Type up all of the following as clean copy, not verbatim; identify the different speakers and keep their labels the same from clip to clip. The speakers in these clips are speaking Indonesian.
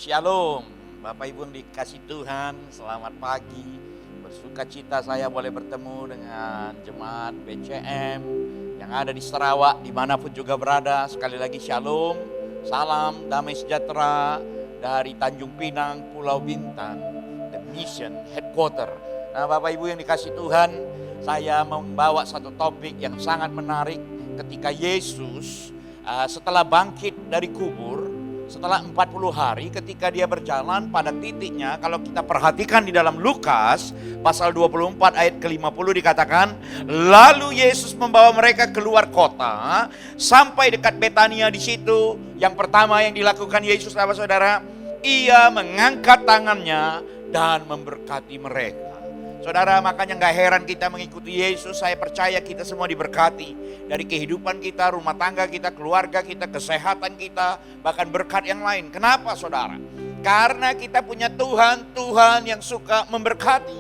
Speaker 1: Shalom, Bapak Ibu yang dikasih Tuhan, selamat pagi. Bersuka cita saya boleh bertemu dengan jemaat BCM yang ada di Sarawak, dimanapun juga berada. Sekali lagi shalom, salam damai sejahtera dari Tanjung Pinang, Pulau Bintang, The Mission Headquarter. Nah, Bapak Ibu yang dikasih Tuhan, saya membawa satu topik yang sangat menarik ketika Yesus setelah bangkit dari kubur. Setelah 40 hari ketika dia berjalan pada titiknya, kalau kita perhatikan di dalam Lukas pasal 24 ayat ke-50 dikatakan, lalu Yesus membawa mereka keluar kota sampai dekat Betania. Di situ yang pertama yang dilakukan Yesus apa saudara? Ia mengangkat tangannya dan memberkati mereka. Saudara, makanya gak heran kita mengikuti Yesus. Saya percaya kita semua diberkati. Dari kehidupan kita, rumah tangga kita, keluarga kita, kesehatan kita, bahkan berkat yang lain. Kenapa saudara? Karena kita punya Tuhan yang suka memberkati.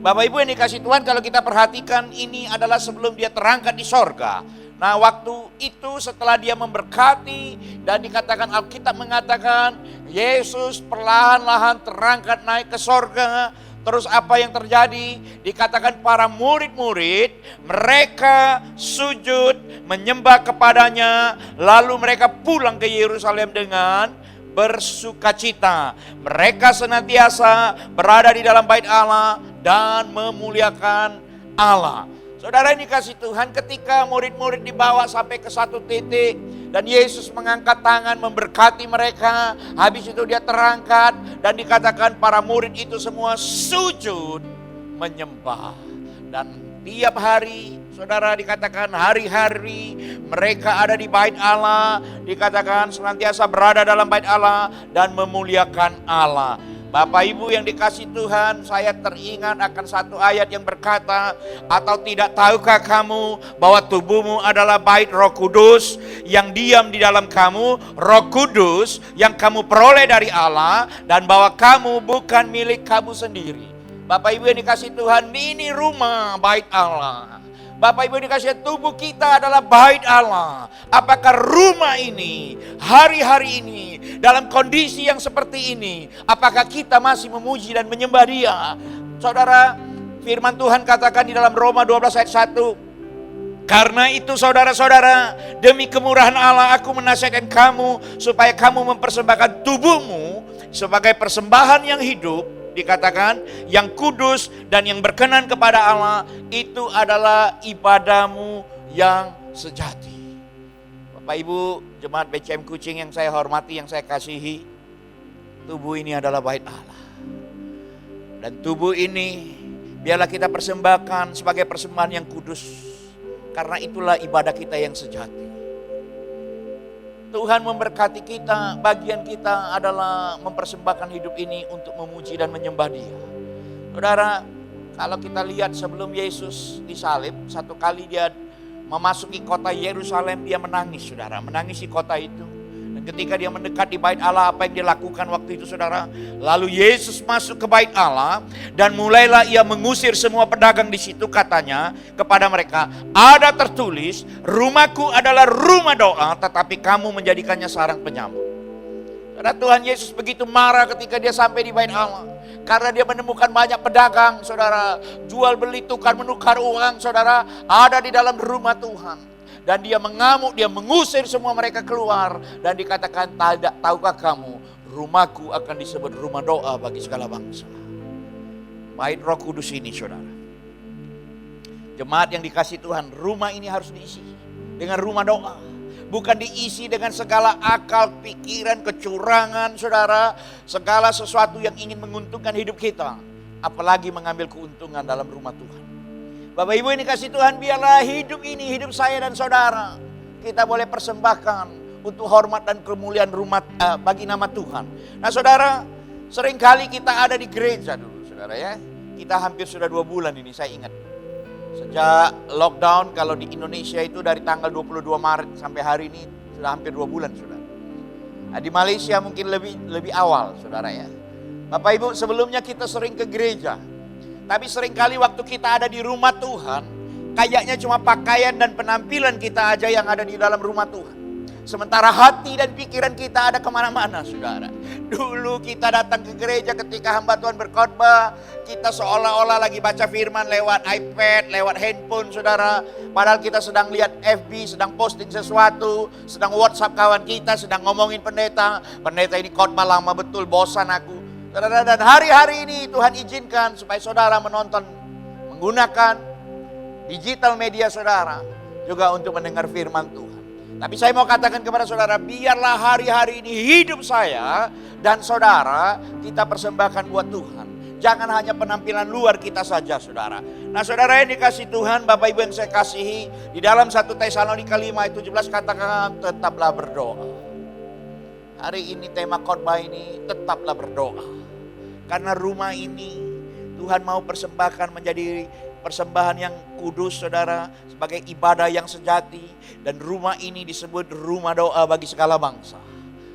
Speaker 1: Bapak Ibu yang dikasih Tuhan, kalau kita perhatikan ini adalah sebelum dia terangkat di sorga. Nah, waktu itu setelah dia memberkati dan dikatakan, Alkitab mengatakan Yesus perlahan-lahan terangkat naik ke sorga. Terus apa yang terjadi? Dikatakan para murid-murid mereka sujud menyembah kepadanya, lalu mereka pulang ke Yerusalem dengan bersukacita. Mereka senantiasa berada di dalam bait Allah dan memuliakan Allah. Saudara ini kasih Tuhan, ketika murid-murid dibawa sampai ke satu titik dan Yesus mengangkat tangan memberkati mereka, habis itu dia terangkat dan dikatakan para murid itu semua sujud menyembah. Dan tiap hari, saudara, dikatakan hari-hari mereka ada di bait Allah, dikatakan senantiasa berada dalam bait Allah dan memuliakan Allah. Bapak Ibu yang dikasih Tuhan, saya teringat akan satu ayat yang berkata, atau tidak tahukah kamu bahwa tubuhmu adalah bait Roh Kudus yang diam di dalam kamu, Roh Kudus yang kamu peroleh dari Allah, dan bahwa kamu bukan milik kamu sendiri. Bapak Ibu yang dikasih Tuhan, ini rumah bait Allah. Bapak Ibu dikasih, tubuh kita adalah bait Allah. Apakah rumah ini, hari-hari ini, dalam kondisi yang seperti ini, apakah kita masih memuji dan menyembah Dia? Saudara, firman Tuhan katakan di dalam Roma 12 ayat 1. Karena itu saudara-saudara, demi kemurahan Allah aku menasihatkan kamu supaya kamu mempersembahkan tubuhmu sebagai persembahan yang hidup, dikatakan yang kudus dan yang berkenan kepada Allah, itu adalah ibadahmu yang sejati. Bapak Ibu jemaat BCM Kucing yang saya hormati, yang saya kasihi, tubuh ini adalah bait Allah. Dan tubuh ini biarlah kita persembahkan sebagai persembahan yang kudus, karena itulah ibadah kita yang sejati. Tuhan memberkati kita, bagian kita adalah mempersembahkan hidup ini untuk memuji dan menyembah Dia. Saudara, kalau kita lihat sebelum Yesus disalib, satu kali dia memasuki kota Yerusalem, dia menangis, saudara, menangisi kota itu. Dan ketika dia mendekat di bait Allah, apa yang dia lakukan waktu itu, saudara? Lalu Yesus masuk ke bait Allah dan mulailah ia mengusir semua pedagang di situ, katanya kepada mereka, ada tertulis, rumahku adalah rumah doa, tetapi kamu menjadikannya sarang penyamar. Saudara, Tuhan Yesus begitu marah ketika dia sampai di bait Allah, karena dia menemukan banyak pedagang, saudara, jual beli, tukar menukar uang, saudara, ada di dalam rumah Tuhan. Dan dia mengamuk, dia mengusir semua mereka keluar. Dan dikatakan, tahukah kamu, rumahku akan disebut rumah doa bagi segala bangsa. Bait Roh Kudus ini, saudara. Jemaat yang dikasih Tuhan, rumah ini harus diisi dengan rumah doa. Bukan diisi dengan segala akal, pikiran, kecurangan, saudara. Segala sesuatu yang ingin menguntungkan hidup kita. Apalagi mengambil keuntungan dalam rumah Tuhan. Bapak Ibu ini kasih Tuhan, biarlah hidup ini, hidup saya dan saudara, kita boleh persembahkan untuk hormat dan kemuliaan rumah bagi nama Tuhan. Nah saudara, seringkali kita ada di gereja dulu, saudara ya. Kita hampir sudah 2 bulan ini, saya ingat. Sejak lockdown, kalau di Indonesia itu dari tanggal 22 Maret sampai hari ini sudah hampir 2 bulan, saudara. Nah, di Malaysia mungkin lebih awal, saudara ya. Bapak Ibu, sebelumnya kita sering ke gereja. Tapi seringkali waktu kita ada di rumah Tuhan, kayaknya cuma pakaian dan penampilan kita aja yang ada di dalam rumah Tuhan. Sementara hati dan pikiran kita ada kemana-mana, saudara. Dulu kita datang ke gereja ketika hamba Tuhan berkhotbah, kita seolah-olah lagi baca firman lewat iPad, lewat handphone, saudara. Padahal kita sedang lihat FB, sedang posting sesuatu, sedang WhatsApp kawan kita, sedang ngomongin pendeta. Pendeta ini khotbah lama betul, bosan aku. Saudara, dan hari-hari ini Tuhan izinkan supaya saudara menonton, menggunakan digital media saudara juga untuk mendengar firman Tuhan. Tapi saya mau katakan kepada saudara, biarlah hari-hari ini hidup saya dan saudara kita persembahkan buat Tuhan. Jangan hanya penampilan luar kita saja, saudara. Nah, saudara yang dikasih Tuhan, Bapak Ibu yang saya kasihi, di dalam 1 Tesalonika 5 ayat 17 katakan, tetaplah berdoa. Hari ini tema khotbah ini, tetaplah berdoa. Karena rumah ini Tuhan mau persembahkan menjadi persembahan yang kudus, saudara, sebagai ibadah yang sejati. Dan rumah ini disebut rumah doa bagi segala bangsa.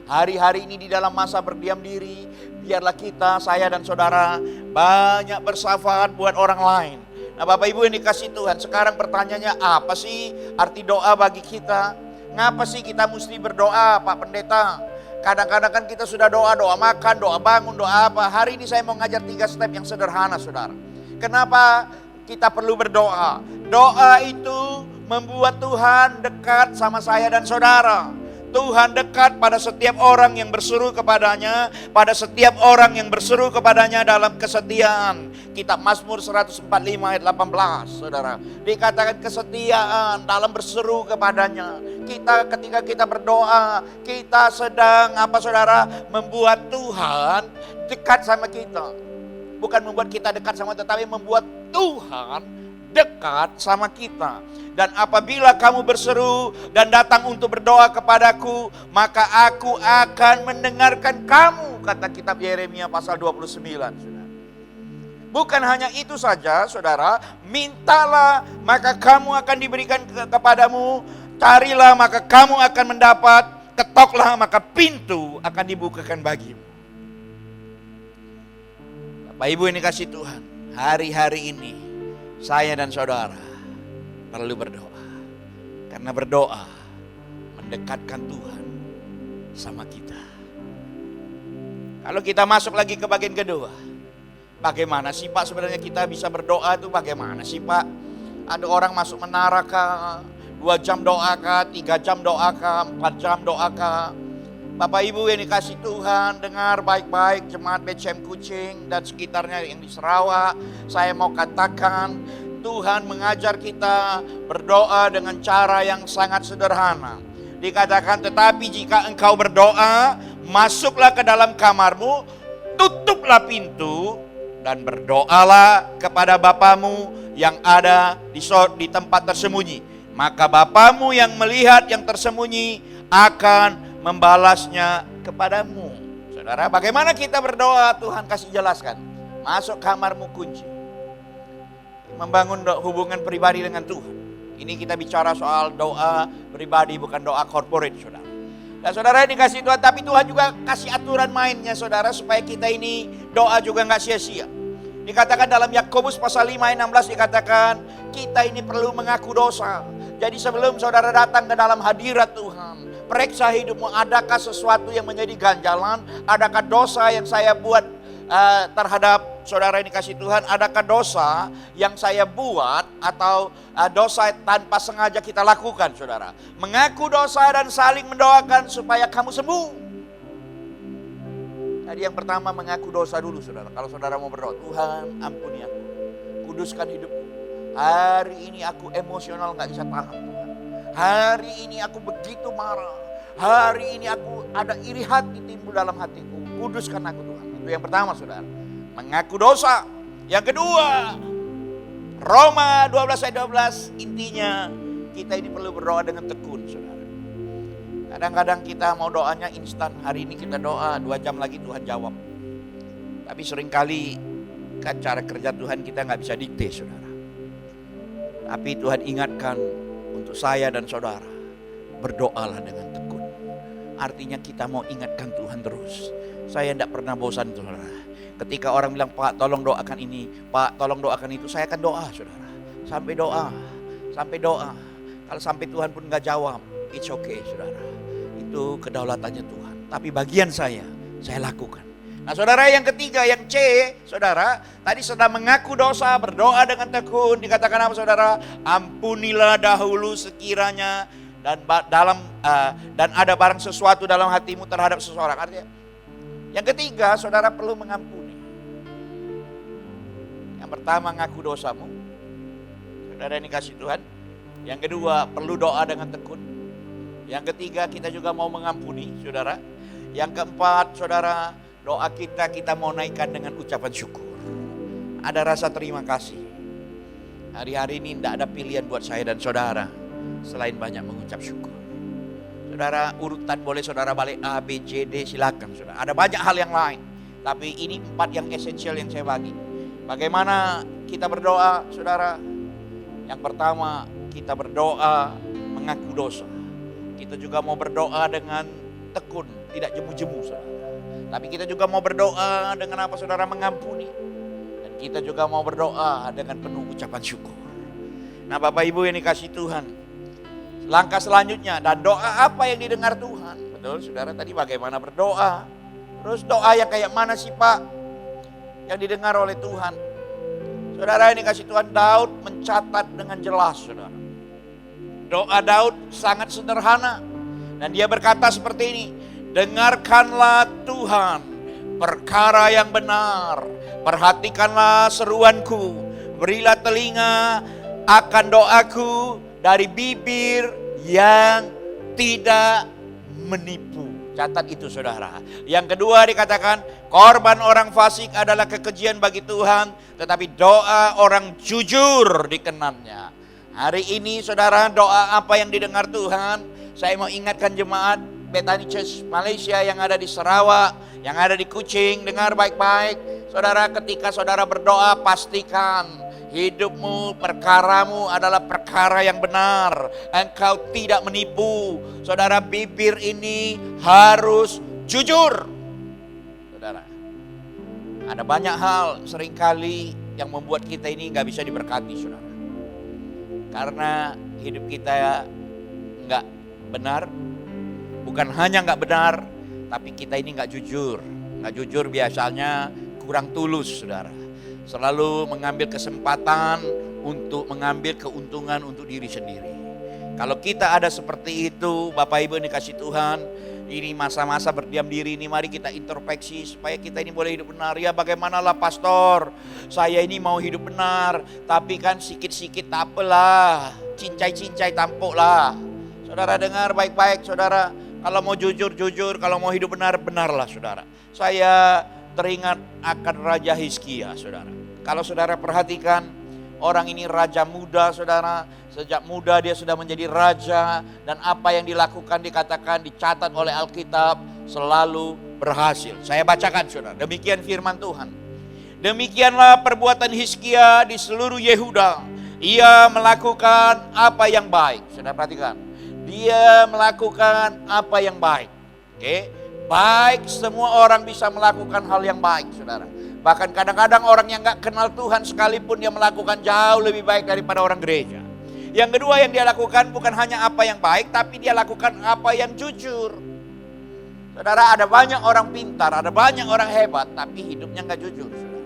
Speaker 1: Hari-hari ini di dalam masa berdiam diri, biarlah kita, saya dan saudara banyak bersafaat buat orang lain. Nah, Bapak Ibu yang dikasih Tuhan, sekarang pertanyaannya apa sih arti doa bagi kita? Ngapa sih kita mesti berdoa, Pak Pendeta? Kadang-kadang kan kita sudah doa makan, doa bangun, doa apa. Hari ini saya mau ngajar 3 step yang sederhana, saudara. Kenapa kita perlu berdoa? Doa itu membuat Tuhan dekat sama saya dan saudara. Tuhan dekat pada setiap orang yang berseru kepadanya, pada setiap orang yang berseru kepadanya dalam kesetiaan. Kitab Mazmur 145 ayat 18, saudara. Dikatakan kesetiaan dalam berseru kepadanya. Kita ketika kita berdoa, kita sedang apa, saudara? Membuat Tuhan dekat sama kita. Bukan membuat kita dekat sama Tuhan, tapi membuat Tuhan dekat sama kita. Dan apabila kamu berseru dan datang untuk berdoa kepadaku, maka aku akan mendengarkan kamu, kata kitab Yeremia pasal 29, saudara. Bukan hanya itu saja, saudara. Mintalah maka kamu akan diberikan kepadamu, carilah maka kamu akan mendapat, ketoklah maka pintu akan dibukakan bagimu. Bapak Ibu yang dikasih Tuhan, hari-hari ini saya dan saudara perlu berdoa. Karena berdoa mendekatkan Tuhan sama kita. Kalau kita masuk lagi ke bagian kedua, bagaimana sih Pak sebenarnya kita bisa berdoa itu bagaimana sih Pak? Ada orang masuk menara kah? 2 jam doa kah? 3 jam doa kah? 4 jam doa kah? Bapak Ibu yang dikasih Tuhan, dengar baik-baik jemaat BCM Kucing dan sekitarnya yang di Sarawak. Saya mau katakan, Tuhan mengajar kita berdoa dengan cara yang sangat sederhana. Dikatakan, tetapi jika engkau berdoa, masuklah ke dalam kamarmu, tutuplah pintu, dan berdoalah kepada Bapamu yang ada di tempat tersembunyi. Maka Bapamu yang melihat yang tersembunyi akan membalasnya kepadamu. Saudara, bagaimana kita berdoa? Tuhan kasih jelaskan. Masuk kamarmu, kunci. Membangun hubungan pribadi dengan Tuhan. Ini kita bicara soal doa pribadi, bukan doa corporate, saudara. Dan saudara dikasih Tuhan, tapi Tuhan juga kasih aturan mainnya, saudara, supaya kita ini doa juga nggak sia-sia. Dikatakan dalam Yakobus pasal 5 ayat 16 dikatakan kita ini perlu mengaku dosa. Jadi sebelum saudara datang ke dalam hadirat Tuhan, periksa hidupmu, adakah sesuatu yang menjadi ganjalan, adakah dosa yang saya buat terhadap saudara yang dikasih Tuhan, adakah dosa yang saya buat atau dosa tanpa sengaja kita lakukan, saudara. Mengaku dosa dan saling mendoakan supaya kamu sembuh. Jadi yang pertama mengaku dosa dulu, saudara. Kalau saudara mau berdoa, Tuhan ampuni aku, kuduskan hidupku. Hari ini aku emosional gak bisa tahan, Tuhan. Hari ini aku begitu marah. Hari ini aku ada iri hati timbul dalam hatiku. Kuduskan aku, Tuhan. Itu yang pertama, saudara. Mengaku dosa. Yang kedua, Roma 12 ayat 12, intinya kita ini perlu berdoa dengan tekun, saudara. Kadang-kadang kita mau doanya instan. Hari ini kita doa, 2 jam lagi Tuhan jawab. Tapi seringkali kan cara kerja Tuhan kita gak bisa dikte, saudara. Tapi Tuhan ingatkan untuk saya dan saudara, berdoalah dengan tekun. Artinya kita mau ingatkan Tuhan terus. Saya tidak pernah bosan, saudara. Ketika orang bilang, Pak tolong doakan ini, Pak tolong doakan itu, saya akan doa, saudara. Sampai doa. Kalau sampai Tuhan pun gak jawab, it's okay, saudara. itu kedaulatannya Tuhan. Tapi bagian saya lakukan. Nah saudara, yang ketiga, yang C, saudara, tadi sudah mengaku dosa, berdoa dengan tekun. Dikatakan apa saudara? Ampunilah dahulu sekiranya dan ada barang sesuatu dalam hatimu terhadap seseorang. Artinya, yang ketiga, saudara perlu mengampuni. Yang pertama, ngaku dosamu. Saudara ini kasih Tuhan. Yang kedua, perlu doa dengan tekun. Yang ketiga, kita juga mau mengampuni, saudara. Yang keempat, saudara, doa kita mau naikkan dengan ucapan syukur. Ada rasa terima kasih. Hari-hari ini tidak ada pilihan buat saya dan saudara selain banyak mengucap syukur. Saudara, urutan boleh saudara balik A, B, C, D, silakan saudara. Ada banyak hal yang lain. Tapi ini 4 yang esensial yang saya bagi. Bagaimana kita berdoa, saudara? Yang pertama, kita berdoa mengaku dosa. Kita juga mau berdoa dengan tekun, tidak jemu-jemu, saudara. Tapi kita juga mau berdoa dengan apa saudara? Mengampuni. Dan kita juga mau berdoa dengan penuh ucapan syukur. Nah Bapak Ibu yang dikasih Tuhan, langkah selanjutnya, dan doa apa yang didengar Tuhan? Betul saudara, tadi bagaimana berdoa. Terus doa yang kayak mana sih Pak yang didengar oleh Tuhan? Saudara ini kasih Tuhan, Daud mencatat dengan jelas saudara. Doa Daud sangat sederhana. Dan dia berkata seperti ini, dengarkanlah Tuhan perkara yang benar, perhatikanlah seruanku, berilah telinga akan doaku dari bibir yang tidak menipu. Catat itu saudara. Yang kedua dikatakan, korban orang fasik adalah kekejian bagi Tuhan, tetapi doa orang jujur dikenannya. Hari ini saudara, doa apa yang didengar Tuhan? Saya mau ingatkan jemaat Bethany Church Malaysia yang ada di Sarawak, yang ada di Kuching, dengar baik-baik. Saudara, ketika saudara berdoa, pastikan hidupmu, perkaramu adalah perkara yang benar. Engkau tidak menipu. Saudara, bibir ini harus jujur. Saudara, ada banyak hal seringkali yang membuat kita ini gak bisa diberkati, saudara. Karena hidup kita gak benar. Bukan hanya gak benar, tapi kita ini gak jujur. Gak jujur biasanya kurang tulus, saudara. Selalu mengambil kesempatan untuk mengambil keuntungan untuk diri sendiri. Kalau kita ada seperti itu, Bapak Ibu yang dikasih Tuhan, ini masa-masa berdiam diri ini, mari kita introspeksi supaya kita ini boleh hidup benar. Ya bagaimanalah pastor, saya ini mau hidup benar, tapi kan sikit-sikit tak apalah, cincai-cincai tampuklah. Saudara dengar baik-baik saudara, kalau mau jujur-jujur, kalau mau hidup benar, benarlah saudara. Saya teringat akan Raja Hizkia saudara. Kalau saudara perhatikan, orang ini raja muda saudara. Sejak muda dia sudah menjadi raja. Dan apa yang dilakukan dikatakan, dicatat oleh Alkitab, selalu berhasil. Saya bacakan saudara, demikian firman Tuhan. Demikianlah perbuatan Hizkia di seluruh Yehuda. Ia melakukan apa yang baik. Saudara perhatikan, dia melakukan apa yang baik. Oke, baik, semua orang bisa melakukan hal yang baik saudara. Bahkan kadang-kadang orang yang gak kenal Tuhan sekalipun dia melakukan jauh lebih baik daripada orang gereja. Yang kedua yang dia lakukan bukan hanya apa yang baik, tapi dia lakukan apa yang jujur. Saudara, ada banyak orang pintar, ada banyak orang hebat, tapi hidupnya gak jujur saudara.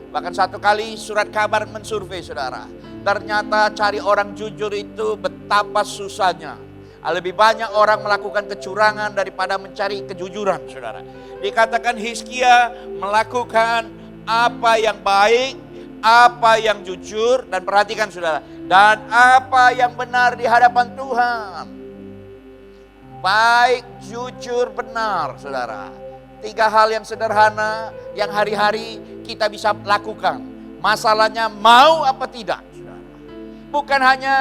Speaker 1: Bahkan satu kali surat kabar mensurvei saudara, ternyata cari orang jujur itu betapa susahnya. Lebih banyak orang melakukan kecurangan daripada mencari kejujuran saudara. Dikatakan Hizkia melakukan apa yang baik, apa yang jujur, dan perhatikan saudara, dan apa yang benar di hadapan Tuhan. Baik, jujur, benar saudara. 3 hal yang sederhana yang hari-hari kita bisa lakukan. Masalahnya mau apa tidak saudara. Bukan hanya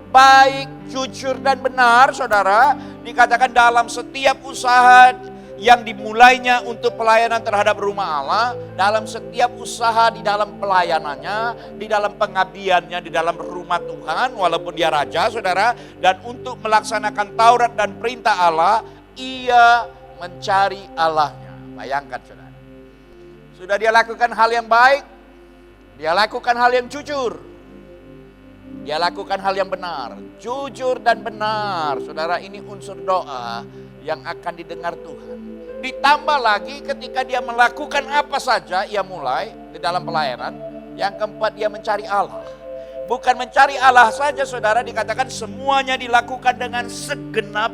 Speaker 1: baik, jujur, dan benar saudara. Dikatakan dalam setiap usaha yang dimulainya untuk pelayanan terhadap rumah Allah, dalam setiap usaha di dalam pelayanannya, di dalam pengabdiannya, di dalam rumah Tuhan, walaupun dia raja saudara, dan untuk melaksanakan Taurat dan perintah Allah, ia mencari Allahnya. Bayangkan saudara, sudah dia lakukan hal yang baik, dia lakukan hal yang jujur, dia lakukan hal yang benar. Jujur dan benar saudara, ini unsur doa yang akan didengar Tuhan. Ditambah lagi ketika dia melakukan apa saja, ia mulai di dalam pelayanan. Yang keempat, dia mencari Allah. Bukan mencari Allah saja saudara, dikatakan semuanya dilakukan dengan segenap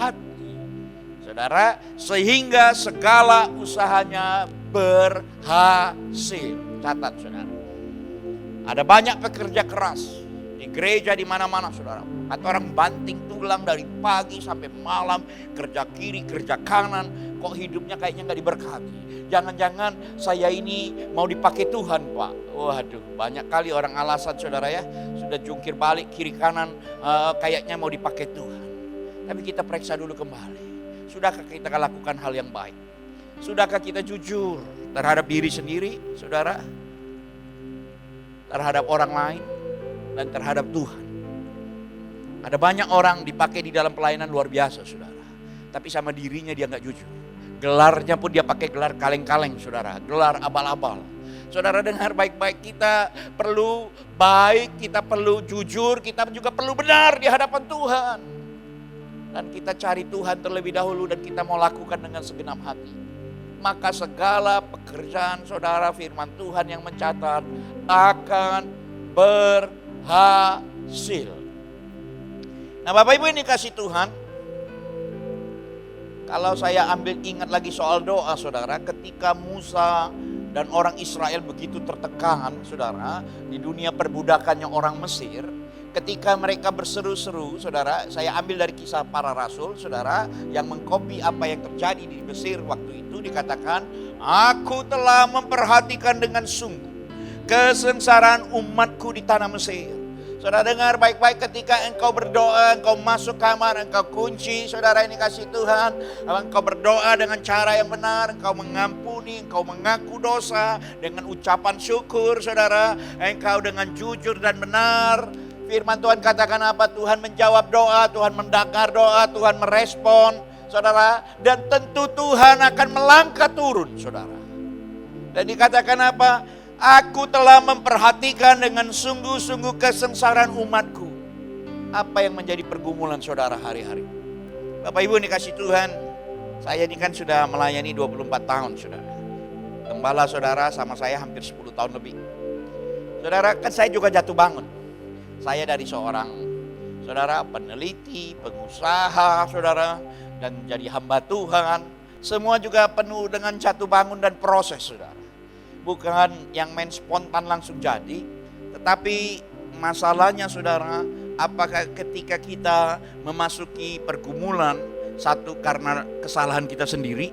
Speaker 1: hati. Saudara, sehingga segala usahanya berhasil. Catat saudara. Ada banyak pekerja keras di gereja di mana-mana saudara. Atau orang banting tulang dari pagi sampai malam, kerja kiri, kerja kanan. Kok hidupnya kayaknya gak diberkati. Jangan-jangan saya ini mau dipakai Tuhan Pak. Waduh, banyak kali orang alasan saudara ya. Sudah jungkir balik kiri kanan, kayaknya mau dipakai Tuhan. Tapi kita periksa dulu kembali. Sudahkah kita lakukan hal yang baik? Sudahkah kita jujur terhadap diri sendiri saudara? Terhadap orang lain dan terhadap Tuhan. Ada banyak orang dipakai di dalam pelayanan luar biasa saudara. Tapi sama dirinya dia gak jujur. Gelarnya pun dia pakai gelar kaleng-kaleng saudara. Gelar abal-abal. Saudara dengar baik-baik, kita perlu baik, kita perlu jujur, kita juga perlu benar di hadapan Tuhan. Dan kita cari Tuhan terlebih dahulu dan kita mau lakukan dengan segenap hati. Maka segala pekerjaan saudara, firman Tuhan yang mencatat akan berhasil. Nah Bapak Ibu ini kasih Tuhan, kalau saya ambil ingat lagi soal doa saudara, ketika Musa dan orang Israel begitu tertekan saudara, di dunia perbudakannya orang Mesir, ketika mereka berseru-seru saudara, saya ambil dari Kisah Para Rasul saudara, yang mengkopi apa yang terjadi di Mesir waktu itu, dikatakan, aku telah memperhatikan dengan sungguh kesengsaraan umatku di tanah Mesir. Saudara dengar baik-baik, ketika engkau berdoa, engkau masuk kamar, engkau kunci, saudara ini kasih Tuhan, engkau berdoa dengan cara yang benar, engkau mengampuni, engkau mengaku dosa dengan ucapan syukur, saudara, engkau dengan jujur dan benar. Firman Tuhan katakan apa? Tuhan menjawab doa, Tuhan mendengar doa, Tuhan merespon, saudara, dan tentu Tuhan akan melangkah turun, saudara. Dan dikatakan apa? Aku telah memperhatikan dengan sungguh-sungguh kesengsaraan umatku. Apa yang menjadi pergumulan saudara hari-hari? Bapak Ibu dikasih Tuhan, saya ini kan sudah melayani 24 tahun saudara. Gembala saudara sama saya hampir 10 tahun lebih. Saudara, kan saya juga jatuh bangun. Saya dari seorang saudara peneliti, pengusaha saudara, dan jadi hamba Tuhan. Semua juga penuh dengan jatuh bangun dan proses saudara. Bukan yang main spontan langsung jadi, tetapi masalahnya saudara, apakah ketika kita memasuki pergumulan, satu karena kesalahan kita sendiri,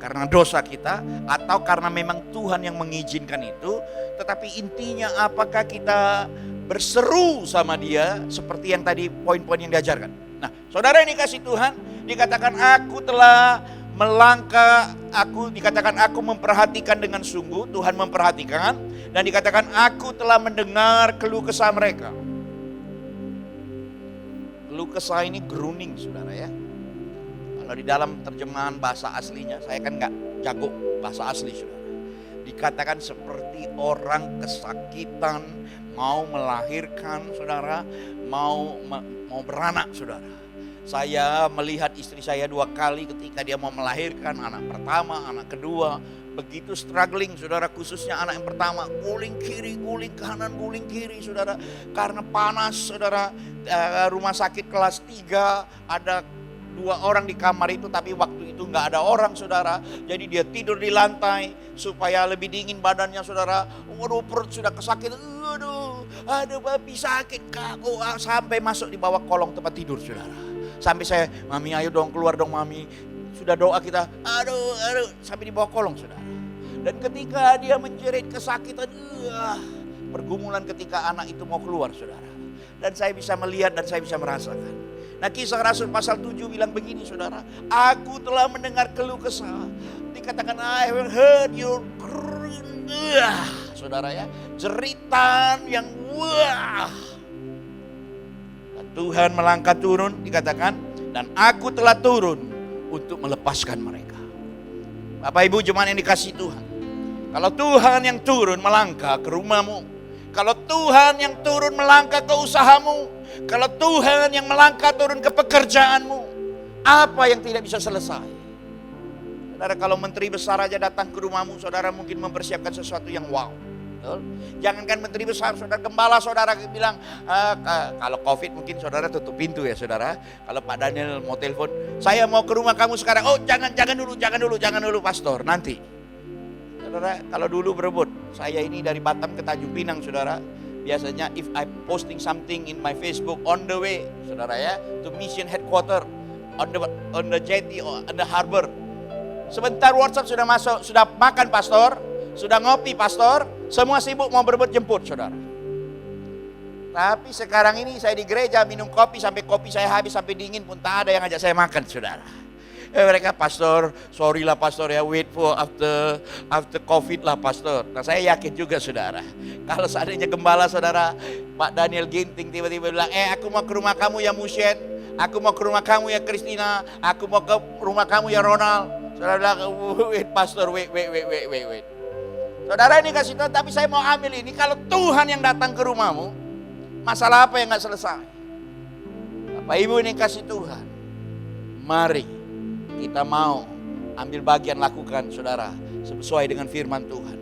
Speaker 1: karena dosa kita, atau karena memang Tuhan yang mengizinkan itu, tetapi intinya apakah kita berseru sama Dia seperti yang tadi poin-poin yang diajarkan. Nah, saudara ini kasih Tuhan, dikatakan aku telah melangkah, dikatakan aku memperhatikan dengan sungguh, Tuhan memperhatikan, dan dikatakan aku telah mendengar keluh kesah mereka. Keluh kesah ini groaning saudara ya. Kalau di dalam terjemahan bahasa aslinya, saya kan gak jago bahasa asli saudara. Dikatakan seperti orang kesakitan, mau melahirkan saudara, mau beranak saudara. Saya melihat istri saya 2 kali ketika dia mau melahirkan anak pertama, anak kedua. Begitu struggling saudara, khususnya anak yang pertama. Guling kiri, guling kanan, guling kiri saudara. Karena panas saudara, rumah sakit kelas 3, ada 2 orang di kamar itu, tapi waktu itu gak ada orang saudara. Jadi dia tidur di lantai supaya lebih dingin badannya saudara. Waduh, perut sudah kesakitan. Aduh babi sakit kak. Sampai masuk di bawah kolong tempat tidur saudara. Sampai saya, mami ayo dong keluar dong mami. Sudah doa kita, aduh, sampai di bawah kolong saudara. Dan ketika dia menjerit kesakitan, pergumulan ketika anak itu mau keluar saudara. Dan saya bisa melihat dan saya bisa merasakan. Nah Kisah Rasul pasal 7 bilang begini saudara, aku telah mendengar keluh kesah. Dikatakan I have heard your saudara ya, jeritan yang Tuhan melangkah turun, dikatakan, dan aku telah turun untuk melepaskan mereka. Bapak Ibu jemaat yang dikasih Tuhan, kalau Tuhan yang turun melangkah ke rumahmu, kalau Tuhan yang turun melangkah ke usahamu, kalau Tuhan yang melangkah turun ke pekerjaanmu, Apa yang tidak bisa selesai? Saudara, kalau menteri besar aja datang ke rumahmu, saudara mungkin mempersiapkan sesuatu yang wow. Betul? Jangankan menteri besar, saudara gembala, saudara bilang, kalau COVID mungkin saudara tutup pintu ya saudara. Kalau Pak Daniel mau telepon, saya mau ke rumah kamu sekarang. Oh jangan dulu pastor, nanti. Saudara, kalau dulu berebut, saya ini dari Batam ke Tanjung Pinang saudara. Biasanya if I posting something in my Facebook on the way, saudara ya, to mission headquarter, on the jetty, on the harbor. Sebentar WhatsApp sudah masuk, sudah makan pastor, sudah ngopi pastor, semua sibuk mau berebut jemput saudara. Tapi sekarang ini saya di gereja minum kopi sampai kopi saya habis sampai dingin pun tak ada yang ajak saya makan saudara. Mereka pastor, sorry lah pastor ya, wait for after COVID lah pastor. Nah saya yakin juga saudara, kalau seandainya gembala saudara Pak Daniel Ginting tiba-tiba bilang, aku mau ke rumah kamu ya Musyen, aku mau ke rumah kamu ya Christina, aku mau ke rumah kamu ya Ronald. Saudara bilang, wait pastor, wait. Saudara ini kasih tahu, tapi saya mau ambil ini. Kalau Tuhan yang datang ke rumahmu, masalah apa yang gak selesai? Bapak Ibu ini kasih Tuhan, mari kita mau ambil bagian lakukan saudara, sesuai dengan firman Tuhan.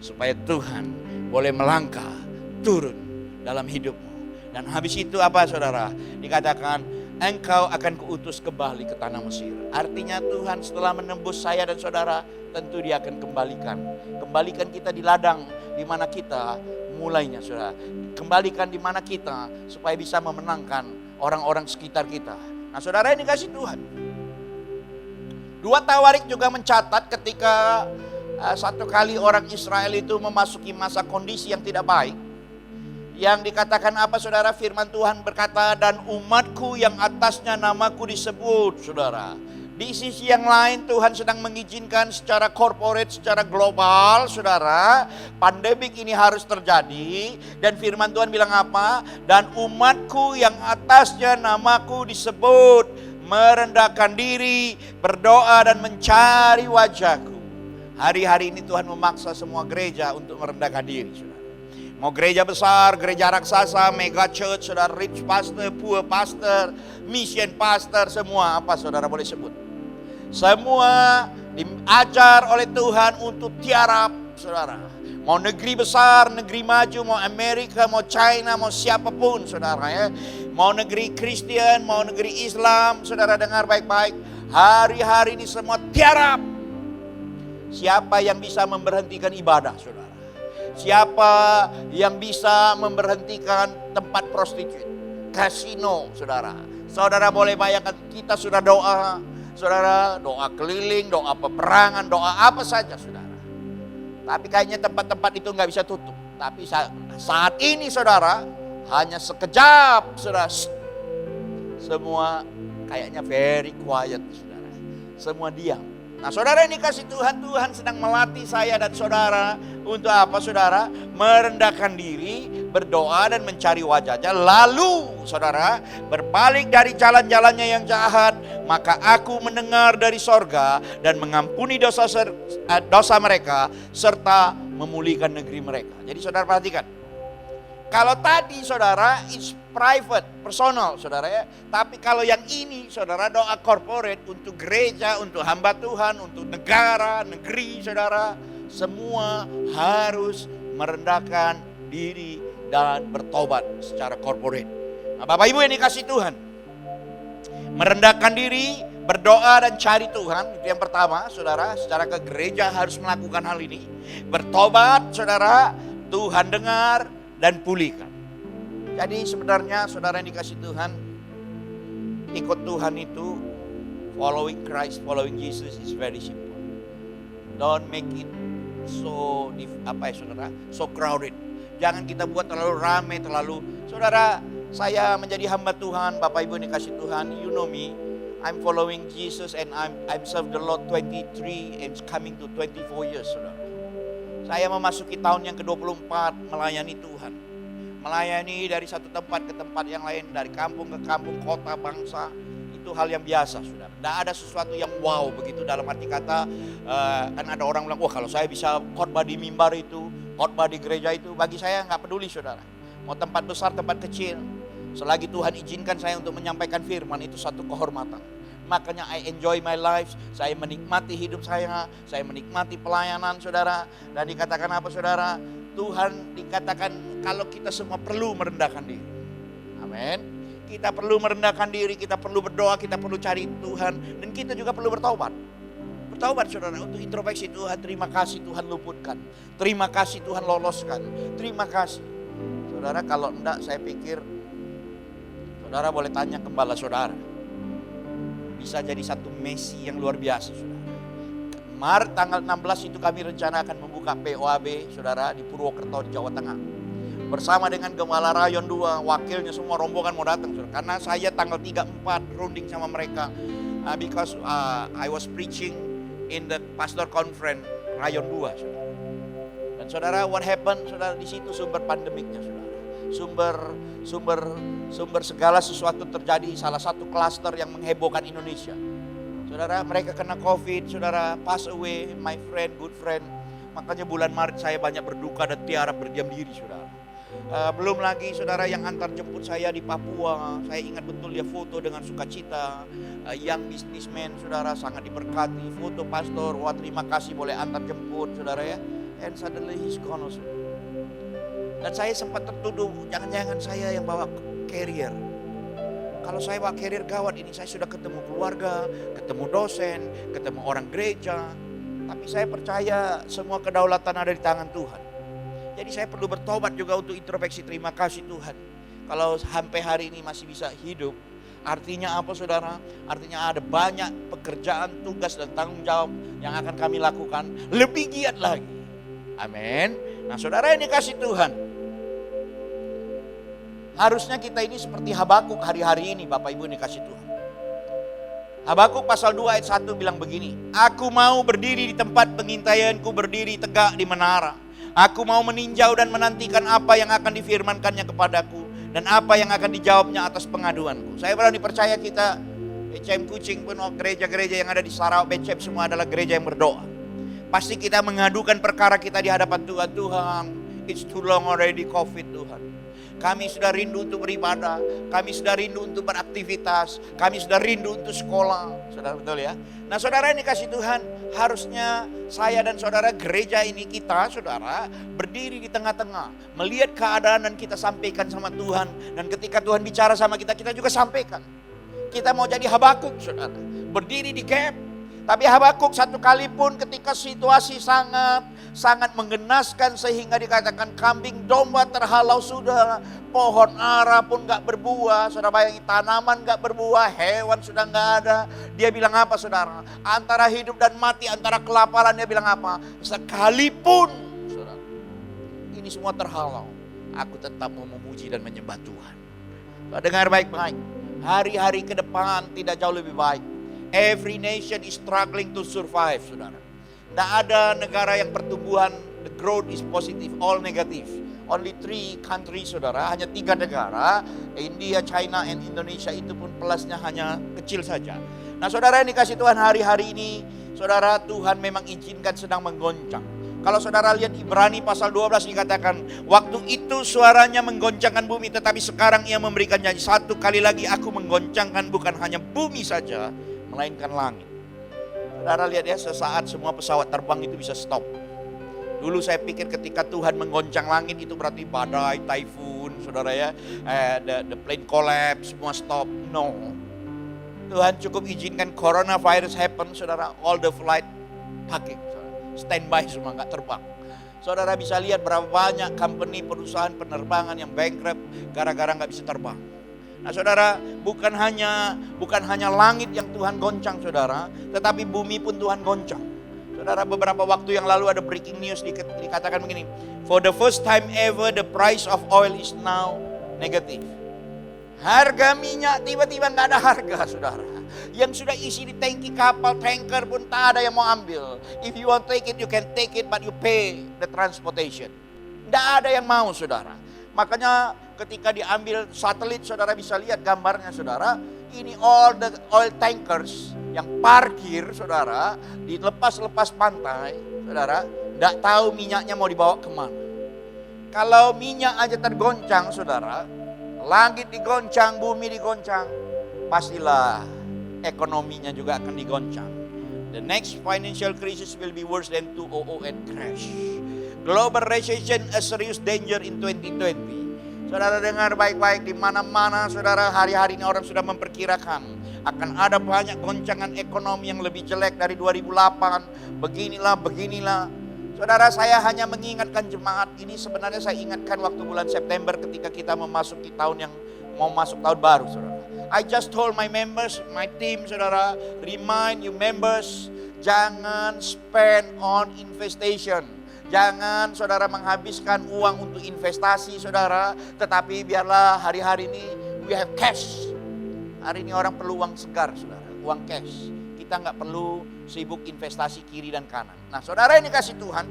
Speaker 1: Supaya Tuhan boleh melangkah, turun dalam hidupmu. Dan habis itu apa saudara? Dikatakan, engkau akan kuutus kembali ke tanah Mesir. Artinya Tuhan setelah menembus saya dan saudara, tentu Dia akan kembalikan kita di ladang di mana kita mulainya saudara. Kembalikan di mana kita supaya bisa memenangkan orang-orang sekitar kita. Nah saudara ini kasih Tuhan. 2 Tawarik juga mencatat ketika satu kali orang Israel itu memasuki masa kondisi yang tidak baik. Yang dikatakan apa saudara? Firman Tuhan berkata, dan umatku yang atasnya namaku disebut saudara. Di sisi yang lain Tuhan sedang mengizinkan secara corporate, secara global saudara, pandemik ini harus terjadi. Dan firman Tuhan bilang apa? Dan umatku yang atasnya namaku disebut, merendahkan diri, berdoa dan mencari wajahku. Hari-hari ini Tuhan memaksa semua gereja untuk merendahkan diri saudara. Mau gereja besar, gereja raksasa, mega church, saudara, rich pastor, poor pastor, mission pastor, semua apa saudara boleh sebut. Semua diajar oleh Tuhan untuk tiarap saudara. Mau negeri besar, negeri maju, mau Amerika, mau China, mau siapapun saudara ya. Mau negeri Kristen, mau negeri Islam, saudara dengar baik-baik. Hari-hari ini semua tiarap. Siapa yang bisa memberhentikan ibadah saudara? Siapa yang bisa memberhentikan tempat prostitut, kasino, saudara? Saudara boleh bayangkan, kita sudah doa, saudara, doa keliling, doa peperangan, doa apa saja, saudara. Tapi kayaknya tempat-tempat itu nggak bisa tutup. Tapi saat ini, saudara, hanya sekejap, saudara, semua kayaknya very quiet, saudara. Semua diam. Nah saudara ini kasih Tuhan, Tuhan sedang melatih saya dan saudara untuk apa saudara? Merendahkan diri, berdoa dan mencari wajahnya. Lalu saudara berbalik dari jalan-jalannya yang jahat. Maka aku mendengar dari sorga dan mengampuni dosa mereka serta memulihkan negeri mereka. Jadi saudara perhatikan. Kalau tadi saudara it's private, personal saudara ya. Tapi kalau yang ini saudara doa corporate untuk gereja, untuk hamba Tuhan, untuk negara, negeri saudara. Semua harus merendahkan diri dan bertobat secara corporate. Nah, Bapak Ibu yang dikasih Tuhan. Merendahkan diri, berdoa dan cari Tuhan. Itu yang pertama saudara. Secara ke gereja harus melakukan hal ini. Bertobat saudara, Tuhan dengar dan pulihkan. Jadi sebenarnya saudara yang dikasih Tuhan, ikut Tuhan itu, following Christ, following Jesus is very simple. Don't make it so saudara, so crowded. Jangan kita buat terlalu ramai, saudara. Saya menjadi hamba Tuhan, Bapak Ibu yang dikasih Tuhan, you know me. I'm following Jesus and I'm served the Lord 23 and coming to 24 years saudara. Saya memasuki tahun yang ke-24 melayani Tuhan. Melayani dari satu tempat ke tempat yang lain. Dari kampung ke kampung, kota, bangsa. Itu hal yang biasa saudara. Tidak ada sesuatu yang wow begitu dalam arti kata. Kan ada orang bilang, wah kalau saya bisa khotbah di mimbar itu, khotbah di gereja itu. Bagi saya nggak peduli saudara. Mau tempat besar, tempat kecil. Selagi Tuhan izinkan saya untuk menyampaikan firman, itu satu kehormatan. Makanya I enjoy my life. Saya menikmati hidup saya menikmati pelayanan saudara. Dan dikatakan apa saudara? Tuhan dikatakan kalau kita semua perlu merendahkan diri. Amin. Kita perlu merendahkan diri, kita perlu berdoa, kita perlu cari Tuhan. Dan kita juga perlu bertaubat. Bertaubat saudara untuk introspeksi. Tuhan terima kasih Tuhan luputkan. Terima kasih Tuhan loloskan. Terima kasih. Saudara kalau enggak saya pikir saudara boleh tanya gembala saudara. Bisa jadi satu Messi yang luar biasa saudara. Maret tanggal 16 itu kami rencana akan membuka POAB saudara di Purwokerto di Jawa Tengah. Bersama dengan Gembala Rayon 2, wakilnya semua rombongan mau datang saudara. Karena saya tanggal 3-4 runding sama mereka. Because I was preaching in the pastor conference Rayon 2 saudara. Dan saudara what happened saudara di situ sumber pandemiknya saudara. Sumber segala sesuatu terjadi, salah satu klaster yang menghebohkan Indonesia. Saudara, mereka kena COVID, saudara, pass away, my friend, good friend. Makanya bulan Maret saya banyak berduka dan tiarap berdiam diri, saudara. Belum lagi saudara yang antar jemput saya di Papua, saya ingat betul dia foto dengan sukacita. Young businessman, saudara, sangat diberkati. Foto pastor, wah terima kasih boleh antar jemput, saudara ya. And suddenly he's gone also. Dan saya sempat tertuduh, jangan-jangan saya yang bawa carrier. Kalau saya bawa carrier gawat ini, saya sudah ketemu keluarga, ketemu dosen, ketemu orang gereja. Tapi saya percaya semua kedaulatan ada di tangan Tuhan. Jadi saya perlu bertobat juga untuk introspeksi. Terima kasih Tuhan. Kalau sampai hari ini masih bisa hidup, artinya apa saudara? Artinya ada banyak pekerjaan, tugas dan tanggung jawab yang akan kami lakukan lebih giat lagi. Amin. Nah saudara ini kasih Tuhan. Harusnya kita ini seperti Habakuk hari-hari ini Bapak Ibu ini kasih Tuhan. Habakuk pasal 2 ayat 1 bilang begini. Aku mau berdiri di tempat pengintaianku, berdiri tegak di menara. Aku mau meninjau dan menantikan apa yang akan difirmankannya kepadaku. Dan apa yang akan dijawabnya atas pengaduanku. Saya berani percaya kita BCM Kucing pun gereja-gereja yang ada di Sarawak BCM semua adalah gereja yang berdoa. Pasti kita mengadukan perkara kita di hadapan Tuhan. Tuhan, it's too long already COVID Tuhan. Kami sudah rindu untuk beribadah, kami sudah rindu untuk beraktivitas, kami sudah rindu untuk sekolah. Saudara betul ya? Nah saudara ini kasih Tuhan, harusnya saya dan saudara gereja ini kita saudara berdiri di tengah-tengah. Melihat keadaan dan kita sampaikan sama Tuhan. Dan ketika Tuhan bicara sama kita, kita juga sampaikan. Kita mau jadi Habakuk saudara, berdiri di gap. Tapi Habakuk satu kali pun ketika situasi sangat menggenaskan sehingga dikatakan kambing domba terhalau sudah, pohon ara pun gak berbuah, saudara bayangin tanaman gak berbuah, hewan sudah gak ada. Dia bilang apa saudara? Antara hidup dan mati, antara kelaparan dia bilang apa? Sekalipun saudara, ini semua terhalau, aku tetap mau memuji dan menyembah Tuhan. Dengar baik-baik, hari-hari ke depan tidak jauh lebih baik. Every nation is struggling to survive, saudara. Tidak ada negara yang pertumbuhan, the growth is positive, all negative. Only 3 countries, saudara. Hanya 3 negara, India, China, and Indonesia itu pun plusnya hanya kecil saja. Nah saudara yang dikasih Tuhan hari-hari ini, saudara Tuhan memang izinkan sedang menggoncang. Kalau saudara lihat Ibrani pasal 12 dikatakan, waktu itu suaranya menggoncangkan bumi, tetapi sekarang ia memberikan janji, satu kali lagi aku menggoncangkan bukan hanya bumi saja, melainkan langit. Saudara lihat ya, sesaat semua pesawat terbang itu bisa stop. Dulu saya pikir ketika Tuhan menggoncang langit itu berarti badai, typhoon, saudara ya, the plane collapse, semua stop. No, Tuhan cukup izinkan coronavirus happen, saudara, all the flight pakai, standby semua nggak terbang. Saudara bisa lihat berapa banyak company perusahaan penerbangan yang bankrupt gara-gara nggak bisa terbang. Nah saudara, bukan hanya langit yang Tuhan goncang saudara, tetapi bumi pun Tuhan goncang. Saudara, beberapa waktu yang lalu ada breaking news dikatakan begini, for the first time ever the price of oil is now negative. Harga minyak tiba-tiba nggak ada harga saudara. Yang sudah isi di tangki kapal, tanker pun tak ada yang mau ambil. If you want to take it, you can take it, but you pay the transportation. Tidak ada yang mau saudara. Makanya ketika diambil satelit, saudara bisa lihat gambarnya saudara. Ini all the oil tankers yang parkir saudara, dilepas-lepas pantai saudara. Tidak tahu minyaknya mau dibawa kemana. Kalau minyak aja tergoncang saudara, langit digoncang, bumi digoncang, pastilah ekonominya juga akan digoncang. The next financial crisis will be worse than 2008 crash. Global recession a serious danger in 2020. Saudara dengar baik-baik, di mana-mana saudara hari-hari ini orang sudah memperkirakan akan ada banyak goncangan ekonomi yang lebih jelek dari 2008. Beginilah. Saudara, saya hanya mengingatkan jemaat ini, sebenarnya saya ingatkan waktu bulan September ketika kita memasuki tahun yang mau masuk tahun baru, saudara. I just told my members, my team, saudara, remind you members, jangan spend on investation. Jangan saudara menghabiskan uang untuk investasi, saudara, tetapi biarlah hari-hari ini we have cash. Hari ini orang perlu uang segar, saudara, uang cash. Kita nggak perlu sibuk investasi kiri dan kanan. Nah, saudara, ini kasih Tuhan.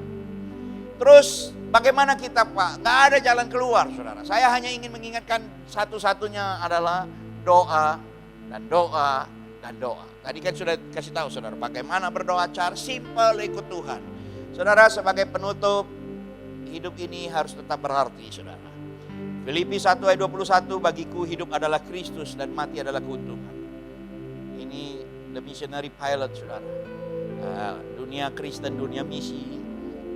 Speaker 1: Terus bagaimana kita, Pak? Nggak ada jalan keluar, saudara. Saya hanya ingin mengingatkan satu-satunya adalah doa dan doa dan doa. Tadi kan sudah kasih tahu, saudara, bagaimana berdoa, cara simple, ikut Tuhan. Saudara, sebagai penutup, hidup ini harus tetap berarti, saudara. Filipi 1 ayat 21, bagiku hidup adalah Kristus dan mati adalah keuntungan. Ini the missionary pilot, saudara. Dunia Kristen, dunia misi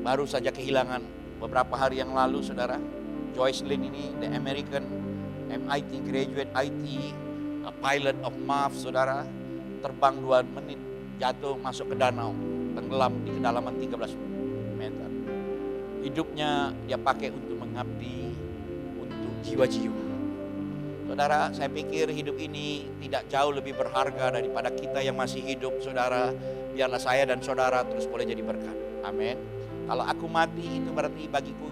Speaker 1: baru saja kehilangan beberapa hari yang lalu, saudara. Joyce Lynn ini, the American MIT graduate IT, a pilot of MAF, saudara. Terbang 2 menit, jatuh masuk ke danau, tenggelam di kedalaman 13 meter. Hidupnya dia pakai untuk mengabdi untuk jiwa-jiwa. Saudara, saya pikir hidup ini tidak jauh lebih berharga daripada kita yang masih hidup, saudara. Biarlah saya dan saudara terus boleh jadi berkat. Amin. Kalau aku mati itu berarti bagiku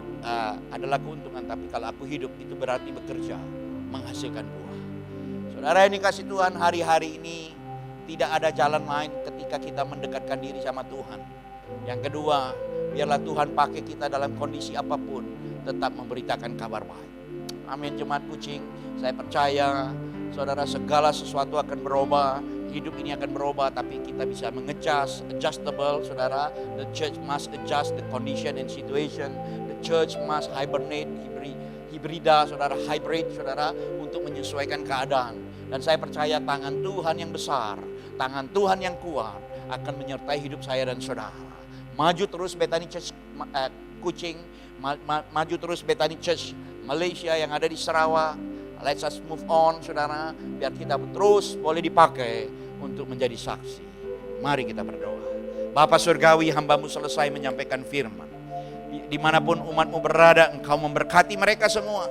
Speaker 1: adalah keuntungan, tapi kalau aku hidup itu berarti bekerja, menghasilkan buah. Saudara, ini kasih Tuhan, hari-hari ini tidak ada jalan lain ketika kita mendekatkan diri sama Tuhan. Yang kedua, biarlah Tuhan pakai kita dalam kondisi apapun, tetap memberitakan kabar baik. Amin. Jemaat Kucing, saya percaya saudara, segala sesuatu akan berubah. Hidup ini akan berubah, tapi kita bisa adjustable, saudara. The church must adjust the condition and situation. The church must hibernate, hibrida, saudara, hybrid, saudara, untuk menyesuaikan keadaan. Dan saya percaya tangan Tuhan yang besar, tangan Tuhan yang kuat akan menyertai hidup saya dan saudara. Maju terus Bethany Church Kucing, maju terus Bethany Church Malaysia yang ada di Sarawak. Let's us move on, saudara, biar kita terus boleh dipakai untuk menjadi saksi. Mari kita berdoa. Bapa Surgawi, hamba-Mu selesai menyampaikan firman. Dimanapun umat-Mu berada, Engkau memberkati mereka semua.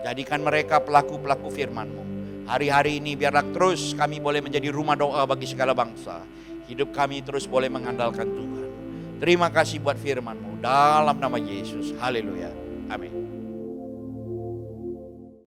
Speaker 1: Jadikan mereka pelaku-pelaku firman-Mu. Hari-hari ini biarlah terus kami boleh menjadi rumah doa bagi segala bangsa. Hidup kami terus boleh mengandalkan Tuhan. Terima kasih buat firman-Mu. Dalam nama Yesus. Haleluya. Amin.